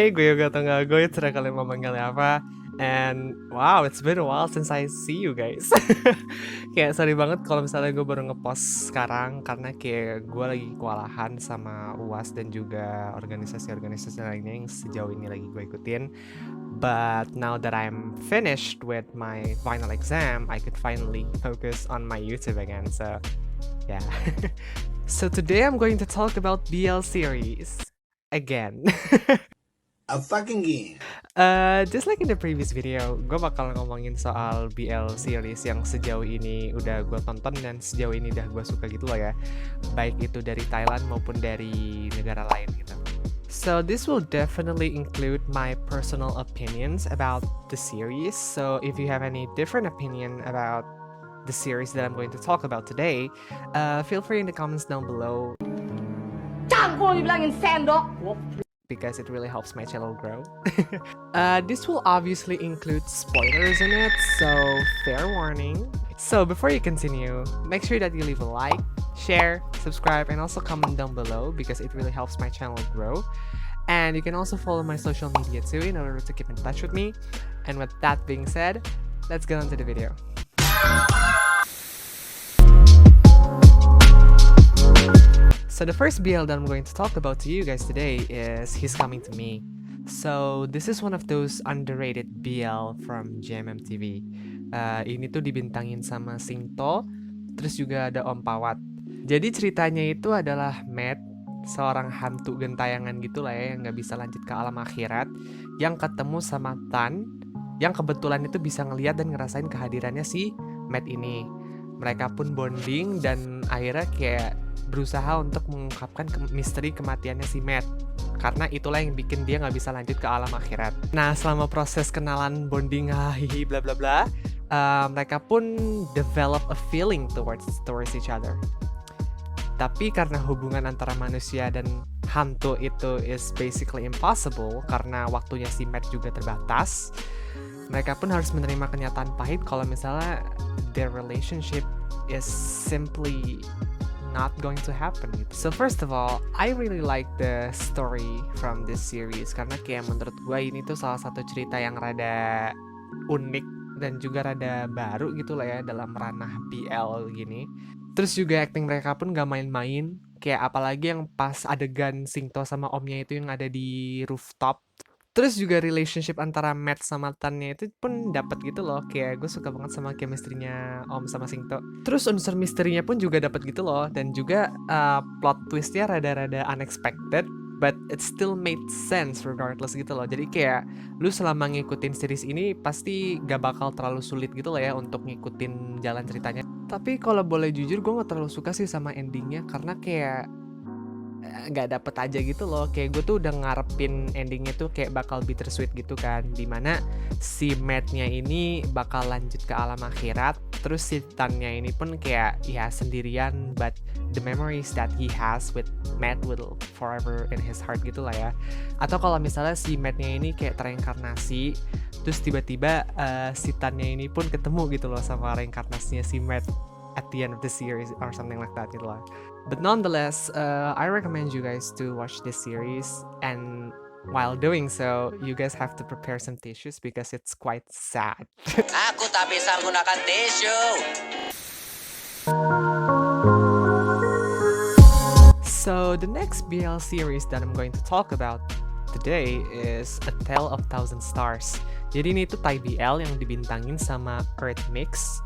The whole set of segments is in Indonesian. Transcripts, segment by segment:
Hai, gue Yoga Tenggagoy, terang kalian mau manggilnya apa? And wow, it's been a while since I see you guys. Kayak sorry banget kalau misalnya gue baru ngepost sekarang karena kayak gue lagi kewalahan sama UAS dan juga organisasi-organisasi lainnya yang sejauh ini lagi gue ikutin. But now that I'm finished with my final exam, I could finally focus on my YouTube again. So yeah. So today I'm going to talk about BL series again. A fucking game. Just like in the previous video, gue bakal ngomongin soal BL series yang sejauh ini udah gue tonton dan sejauh ini udah gue suka gitu lah ya. Baik itu dari Thailand maupun dari negara lain gitu. So this will definitely include my personal opinions about the series. So if you have any different opinion about the series that I'm going to talk about today, feel free in the comments down below. Because it really helps my channel grow. This will obviously include spoilers in it, so fair warning. So before you continue, make sure that you leave a like, share, subscribe, and also comment down below because it really helps my channel grow. And you can also follow my social media too in order to keep in touch with me. And with that being said, let's get on to the video. So the first BL that I'm going to talk about to you guys today is He's Coming to Me. So this is one of those underrated BL from JMM TV. Ini tuh dibintangin sama Singto, terus juga ada Om Pawat. Jadi ceritanya itu adalah Matt, seorang hantu gentayangan gitu lah ya, yang nggak bisa lanjut ke alam akhirat, yang ketemu sama Tan, yang kebetulan itu bisa ngeliat dan ngerasain kehadirannya si Matt ini. Mereka pun bonding dan akhirnya kayak berusaha untuk mengungkapkan misteri kematiannya si Matt. Karena itulah yang bikin dia nggak bisa lanjut ke alam akhirat. Nah, selama proses kenalan, bonding, hihi, bla bla bla, mereka pun develop a feeling towards each other. Tapi karena hubungan antara manusia dan hantu itu is basically impossible karena waktunya si Matt juga terbatas, mereka pun harus menerima kenyataan pahit kalau misalnya their relationship is simply not going to happen gitu. So first of all, I really like the story from this series karena kayak menurut gue ini tuh salah satu cerita yang rada unik dan juga rada baru gitu lah ya dalam ranah BL gini. Terus juga acting mereka pun gak main-main, kayak apalagi yang pas adegan Singto sama omnya itu yang ada di rooftop. Terus juga relationship antara Matt sama Tannya itu pun dapat gitu loh. Kayak gue suka banget sama chemistry-nya Om sama Singto. Terus unsur misterinya pun juga dapat gitu loh. Dan juga plot twistnya rada-rada unexpected, but it still made sense regardless gitu loh. Jadi kayak lu selama ngikutin series ini pasti gak bakal terlalu sulit gitu loh ya untuk ngikutin jalan ceritanya. Tapi kalau boleh jujur gue gak terlalu suka sih sama endingnya karena kayak nggak dapet aja gitu loh. Kayak gue tuh udah ngarepin endingnya tuh kayak bakal bittersweet gitu kan, dimana si Matt-nya ini bakal lanjut ke alam akhirat, terus si Tan-nya ini pun kayak ya sendirian, but the memories that he has with Matt will forever in his heart gitu lah ya. Atau kalau misalnya si Matt-nya ini kayak tereinkarnasi, terus tiba-tiba si Tan-nya ini pun ketemu gitu loh sama reinkarnasinya si Matt at the end of the series or something like that gitu lah. But nonetheless, I recommend you guys to watch this series, and while doing so, you guys have to prepare some tissues because it's quite sad. Aku tak bisa menggunakan tisu. So the next BL series that I'm going to talk about today is A Tale of Thousand Stars. Jadi ini tuh Thai BL yang dibintangin sama Earth Mix.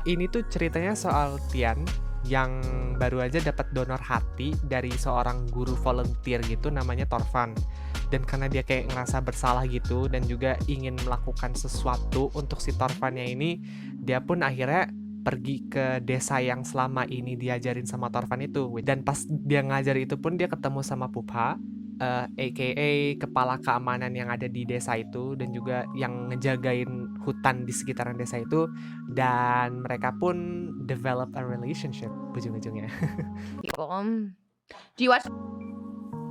Ini tuh ceritanya soal Tian yang baru aja dapat donor hati dari seorang guru volunteer gitu namanya Torvan. Dan karena dia kayak ngerasa bersalah gitu dan juga ingin melakukan sesuatu untuk si Torvannya ini, dia pun akhirnya pergi ke desa yang selama ini diajarin sama Torvan itu. Dan pas dia ngajar itu pun dia ketemu sama Pupha, aka kepala keamanan yang ada di desa itu dan juga yang ngejagain hutan di sekitaran desa itu, dan mereka pun develop a relationship ujung-ujungnya. Do you watch?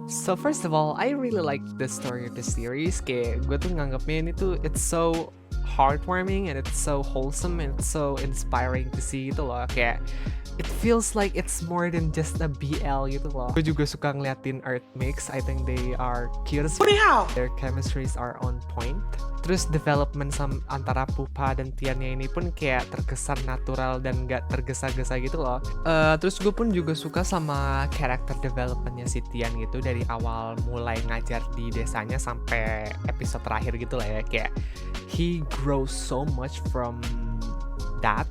So first of all, I really like the story of the series. Kayak gue tuh nganggapnya ini tuh it's so heartwarming and it's so wholesome and it's so inspiring to see gitu loh. Kayak it feels like it's more than just a BL gitu loh. Gue juga suka ngeliatin Earth Mix. I think they are cute as well. Their chemistries are on point. Terus development antara Pupa dan Tiannya ini pun kayak terkesan natural dan gak tergesa-gesa gitu loh. Terus gue pun juga suka sama character developmentnya si Tian gitu dari awal mulai ngajar di desanya sampai episode terakhir gitu lah ya. Kayak he grows so much from that.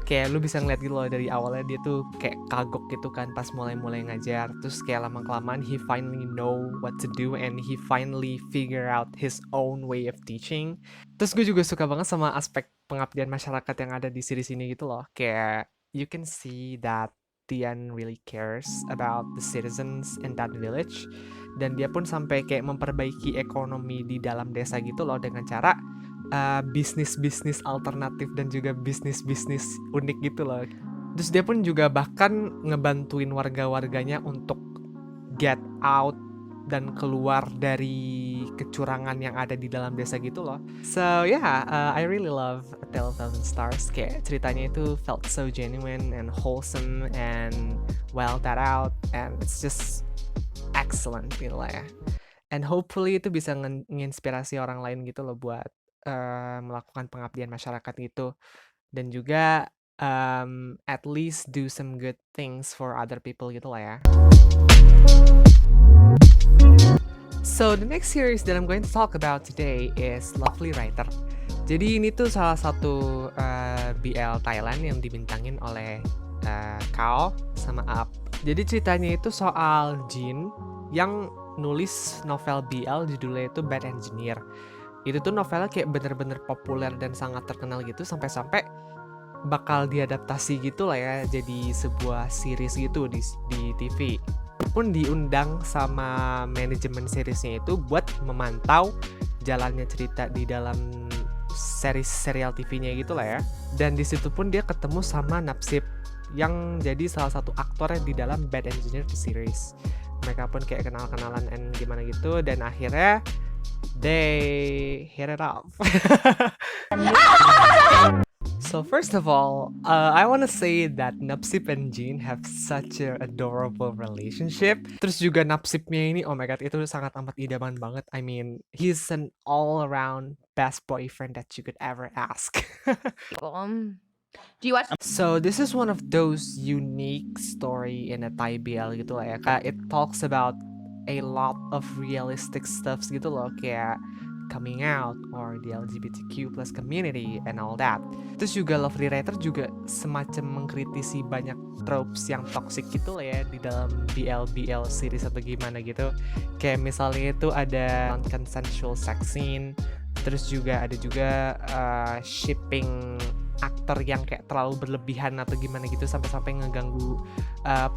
Kayak lu bisa ngeliat gitu loh dari awalnya dia tuh kayak kagok gitu kan pas mulai-mulai ngajar. Terus kayak lama-kelamaan he finally know what to do and he finally figure out his own way of teaching. Terus gue juga suka banget sama aspek pengabdian masyarakat yang ada di series ini gitu loh. Kayak you can see that Tian really cares about the citizens in that village. Dan dia pun sampai kayak memperbaiki ekonomi di dalam desa gitu loh dengan cara bisnis-bisnis alternatif dan juga bisnis-bisnis unik gitu loh. Terus dia pun juga bahkan ngebantuin warga-warganya untuk get out dan keluar dari kecurangan yang ada di dalam desa gitu loh. So yeah, I really love A Tale of Thousand Stars. Kayak ceritanya itu felt so genuine and wholesome and well thought out and it's just excellent gitu lah ya. And hopefully itu bisa nginspirasi orang lain gitu loh buat melakukan pengabdian masyarakat gitu dan juga at least do some good things for other people gitu lah ya. So the next series that I'm going to talk about today is Lovely Writer. Jadi ini tuh salah satu BL Thailand yang dibintangin oleh Kao sama Up. Jadi ceritanya itu soal Jin yang nulis novel BL judulnya itu Bad Engineer. Itu tuh novelnya kayak bener-bener populer dan sangat terkenal gitu sampai-sampai bakal diadaptasi gitu lah ya jadi sebuah series gitu di TV. Pun diundang sama manajemen seriesnya itu buat memantau jalannya cerita di dalam serial TV-nya gitu lah ya. Dan di situ pun dia ketemu sama Napsip yang jadi salah satu aktornya di dalam Bad Engineer the series. Mereka pun kayak kenal-kenalan and gimana gitu dan akhirnya they hit it off. So first of all, I want to say that Napsip and Jin have such a adorable relationship. Terus juga Napsipnya ini, oh my god, itu sangat amat idaman banget. I mean, he's an all-around best boyfriend that you could ever ask. Do you watch? So this is one of those unique story in a Thai BL gitu lah ya. Kayak it talks about a lot of realistic stuffs gitu loh, kayak coming out or the LGBTQ+ community and all that. Terus juga Lovely Writer juga semacam mengkritisi banyak tropes yang toxic gitu lah ya di dalam BL series atau gimana gitu. Kayak misalnya itu ada non-consensual sex scene, terus juga ada juga shipping aktor yang kayak terlalu berlebihan atau gimana gitu sampai-sampai ngeganggu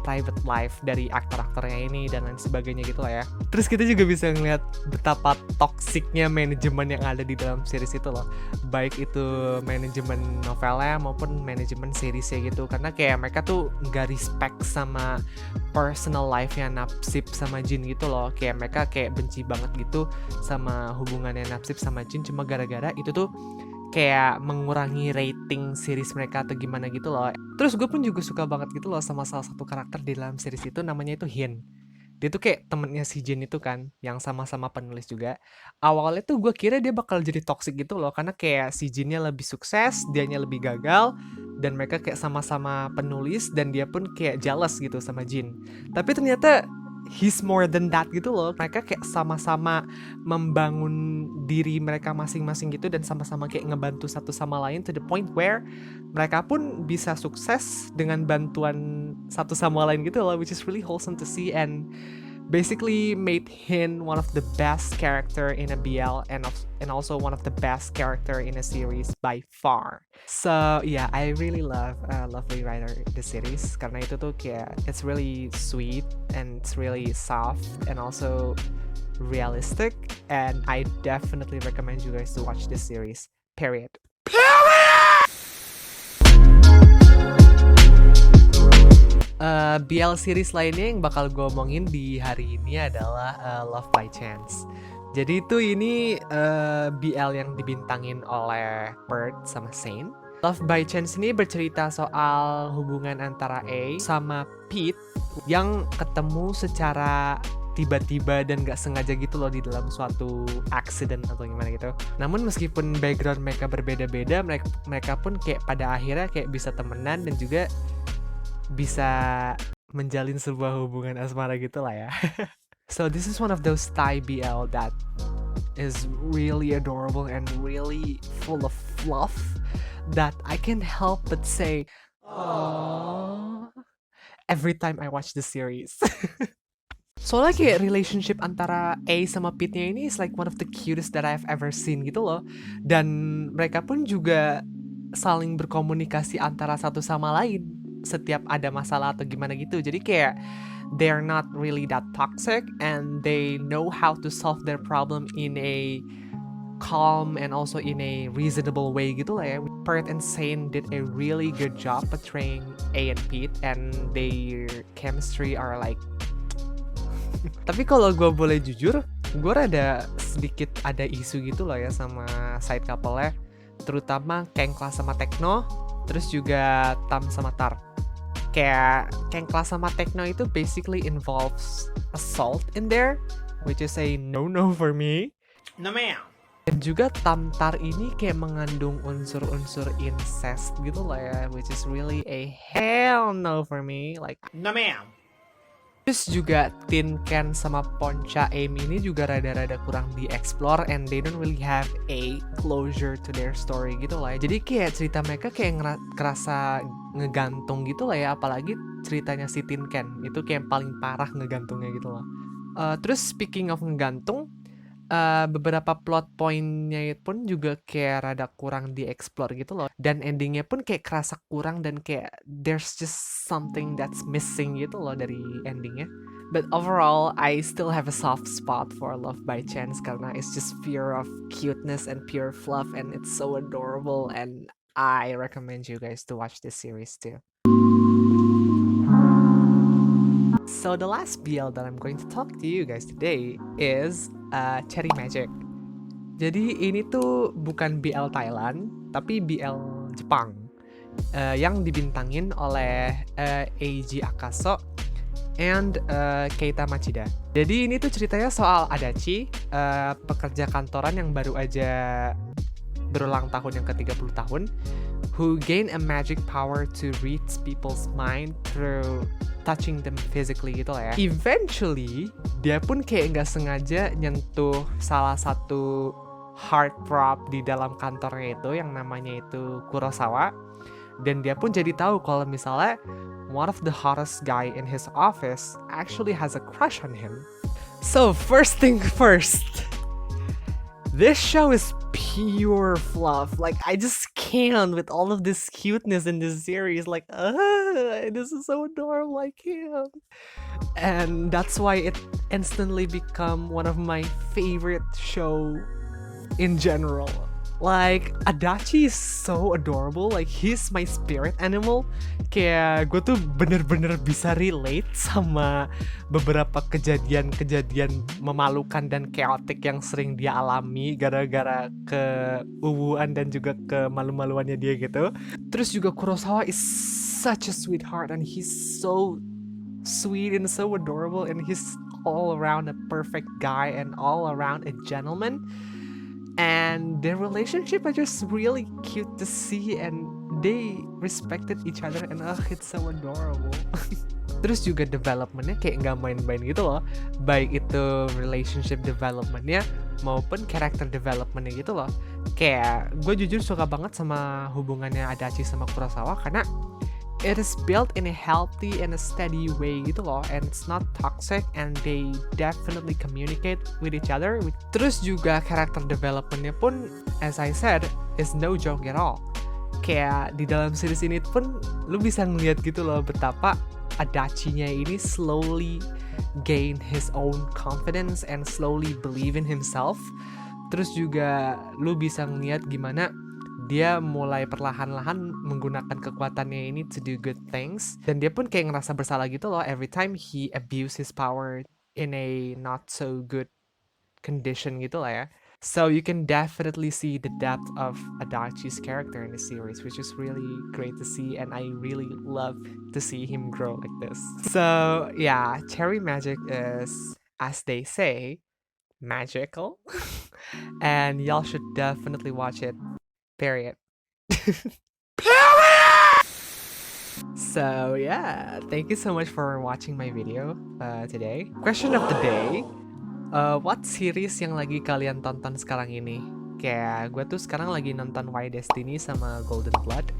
private life dari aktor-aktornya ini dan lain sebagainya gitu lah ya. Terus kita juga bisa ngeliat betapa toksiknya manajemen yang ada di dalam series itu loh, baik itu manajemen novelnya maupun manajemen seriesnya gitu, karena kayak mereka tuh nggak respect sama personal life-nya Napsip sama Jin gitu loh. Kayak mereka kayak benci banget gitu sama hubungannya Napsip sama Jin cuma gara-gara itu tuh kayak mengurangi rating series mereka atau gimana gitu loh. Terus gue pun juga suka banget gitu loh sama salah satu karakter di dalam series itu, namanya itu Hin. Dia tuh kayak temennya si Jin itu kan, yang sama-sama penulis juga. Awalnya tuh gue kira dia bakal jadi toxic gitu loh, karena kayak si Jinnya lebih sukses, dianya lebih gagal, dan mereka kayak sama-sama penulis, dan dia pun kayak jealous gitu sama Jin. Tapi ternyata he's more than that gitu loh. Mereka kayak sama-sama membangun diri mereka masing-masing gitu dan sama-sama kayak ngebantu satu sama lain to the point where mereka pun bisa sukses dengan bantuan satu sama lain gitu loh, which is really wholesome to see and basically made him one of the best character in a BL and also one of the best character in a series by far. So yeah, I really love Lovely Writer the series karena itu tuh kayak it's really sweet and it's really soft and also realistic, and I definitely recommend you guys to watch this series. Period. BL series lainnya yang bakal gue omongin di hari ini adalah Love by Chance. Jadi itu ini BL yang dibintangin oleh Bert sama Saint. Love by Chance ini bercerita soal hubungan antara A sama Pete yang ketemu secara tiba-tiba dan gak sengaja gitu loh di dalam suatu accident atau gimana gitu. Namun meskipun background mereka berbeda-beda, mereka pun kayak pada akhirnya kayak bisa temenan dan juga bisa menjalin sebuah hubungan asmara gitu lah ya. So this is one of those Thai BL that is really adorable and really full of fluff that I can't help but say, "Aww," every time I watch the series. Soalnya kayak relationship antara A sama Pete-nya ini is like one of the cutest that I've ever seen gitu loh. Dan mereka pun juga saling berkomunikasi antara satu sama lain setiap ada masalah atau gimana gitu. Jadi kayak they're not really that toxic and they know how to solve their problem in a calm and also in a reasonable way gitu lah ya. Bert and Saint did a really good job portraying A and Pete and their chemistry are like tapi kalau gue boleh jujur, gue rada sedikit ada isu gitu loh ya sama side couple-nya, terutama Kengkla sama Tekno, terus juga Tam sama Tar. Kayak Kengkla sama Tekno itu basically involves assault in there, which is a no-no for me. No ma'am. Dan juga Tamtar ini kayak mengandung unsur-unsur incest gitu lah ya, which is really a hell no for me. Like, No ma'am. terus juga Tin Ken sama Poncha Aim ini juga rada-rada kurang di-explore and they don't really have a closure to their story gitu lah ya. Jadi kayak cerita mereka kayak kerasa ngegantung gitu lah ya, apalagi ceritanya si Tin Ken itu kayak paling parah ngegantungnya gitu loh. Terus speaking of ngegantung, beberapa plot point-nya pun juga kayak rada kurang di-explore gitu loh. Dan endingnya pun kayak kerasa kurang dan kayak there's just something that's missing gitu loh dari endingnya. But overall, I still have a soft spot for Love by Chance karena it's just pure of cuteness and pure fluff and it's so adorable and I recommend you guys to watch this series too. So the last BL that I'm going to talk to you guys today is Cherry Magic. Jadi ini tuh bukan BL Thailand, tapi BL Jepang yang dibintangin oleh Eiji Akaso and Keita Machida. Jadi ini tuh ceritanya soal Adachi, pekerja kantoran yang baru aja berulang tahun yang ke-30 tahun, who gain a magic power to read people's mind through touching them physically gitu lah ya. Eventually, dia pun kayak nggak sengaja nyentuh salah satu heartthrob di dalam kantornya itu yang namanya itu Kurosawa. Dan dia pun jadi tahu kalau misalnya one of the hottest guy in his office actually has a crush on him. So first thing first, this show is pure fluff. Like, I just can't with all of this cuteness in this series. Like, this is so adorable. I can't. And that's why it instantly become one of my favorite show in general. Like, Adachi is so adorable. Like, he's my spirit animal. Kayak gue tuh bener-bener bisa relate sama beberapa kejadian-kejadian memalukan dan chaotic yang sering dia alami gara-gara keuuan dan juga kemalu-maluannya dia gitu. Terus juga Kurosawa is such a sweetheart and he's so sweet and so adorable and he's all around a perfect guy and all around a gentleman. And their relationship are just really cute to see and they respected each other and it's so adorable. Terus juga developmentnya kayak nggak main-main gitu loh, baik itu relationship developmentnya maupun character developmentnya gitu loh. Kayak gue jujur suka banget sama hubungannya Adachi sama Kurosawa karena it is built in a healthy and a steady way gitu loh, and it's not toxic and they definitely communicate with each other. Terus juga character developmentnya pun, as I said, is no joke at all. Kayak di dalam series ini pun lu bisa ngeliat gitu loh betapa Adachi-nya ini slowly gain his own confidence and slowly believe in himself. Terus juga lu bisa ngeliat gimana dia mulai perlahan-lahan menggunakan kekuatannya ini to do good things. Dan dia pun kayak ngerasa bersalah gitu loh every time he abuse his power in a not so good condition gitu lah ya. So you can definitely see the depth of Adachi's character in the series, which is really great to see, and I really love to see him grow like this. So yeah, Cherry Magic is, as they say, magical, and y'all should definitely watch it. Period. So yeah, thank you so much for watching my video today. Question of the day. What series yang lagi kalian tonton sekarang ini? Kayak gue tuh sekarang lagi nonton Why Destiny sama Golden Blood,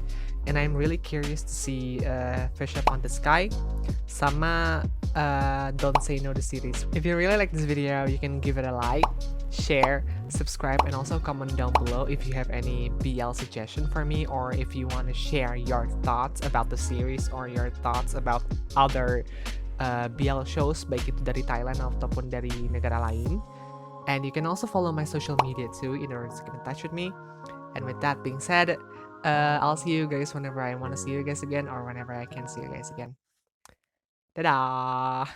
and I'm really curious to see Fish Up on the Sky sama Don't Say No the series. If you really like this video, you can give it a like, share, subscribe, and also comment down below if you have any BL suggestion for me, or if you want to share your thoughts about the series or your thoughts about other BL shows, baik itu dari Thailand ataupun dari negara lain. And you can also follow my social media too in order to get in touch with me. And with that being said, I'll see you guys whenever I want to see you guys again, or whenever I can see you guys again. Dadah!